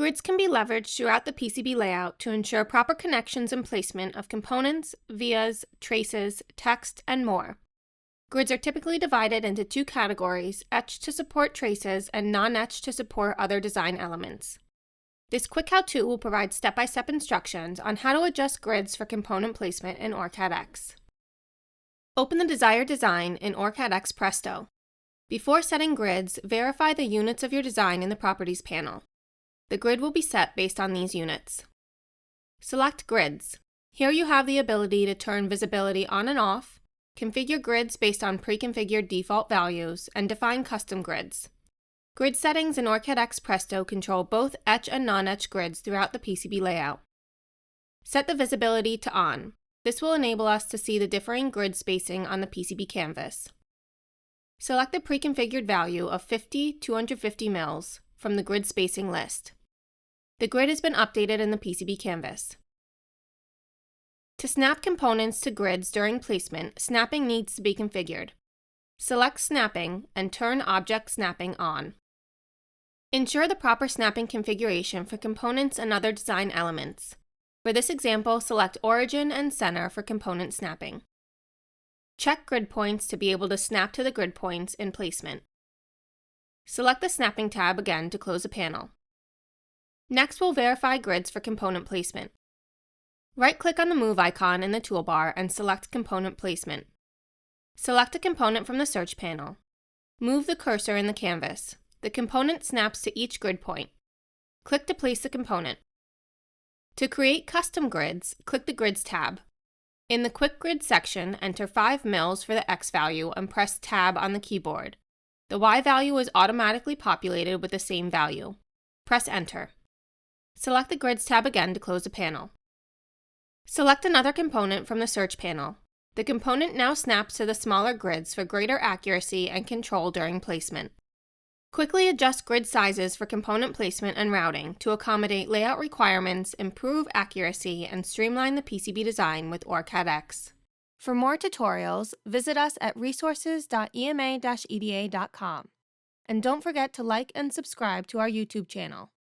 Grids can be leveraged throughout the PCB layout to ensure proper connections and placement of components, vias, traces, text, and more. Grids are typically divided into two categories: etch to support traces and non-etch to support other design elements. This quick how-to will provide step-by-step instructions on how to adjust grids for component placement in OrCAD X. Open the desired design in OrCAD X Presto. Before setting grids, verify the units of your design in the Properties panel. The grid will be set based on these units. Select Grids. Here you have the ability to turn visibility on and off, configure grids based on pre-configured default values, and define custom grids. Grid settings in OrCAD X Presto control both etch and non-etch grids throughout the PCB layout. Set the visibility to on. This will enable us to see the differing grid spacing on the PCB canvas. Select the pre-configured value of 50-250 mils from the grid spacing list. The grid has been updated in the PCB canvas. To snap components to grids during placement, snapping needs to be configured. Select Snapping and turn Object Snapping on. Ensure the proper snapping configuration for components and other design elements. For this example, select Origin and Center for component snapping. Check grid points to be able to snap to the grid points in placement. Select the Snapping tab again to close the panel. Next, we'll verify grids for component placement. Right-click on the Move icon in the toolbar and select Component Placement. Select a component from the search panel. Move the cursor in the canvas. The component snaps to each grid point. Click to place the component. To create custom grids, click the Grids tab. In the Quick Grid section, enter 5 mils for the X value and press Tab on the keyboard. The Y value is automatically populated with the same value. Press Enter. Select the Grids tab again to close the panel. Select another component from the search panel. The component now snaps to the smaller grids for greater accuracy and control during placement. Quickly adjust grid sizes for component placement and routing to accommodate layout requirements, improve accuracy, and streamline the PCB design with OrCAD X. For more tutorials, visit us at resources.ema-eda.com. And don't forget to like and subscribe to our YouTube channel.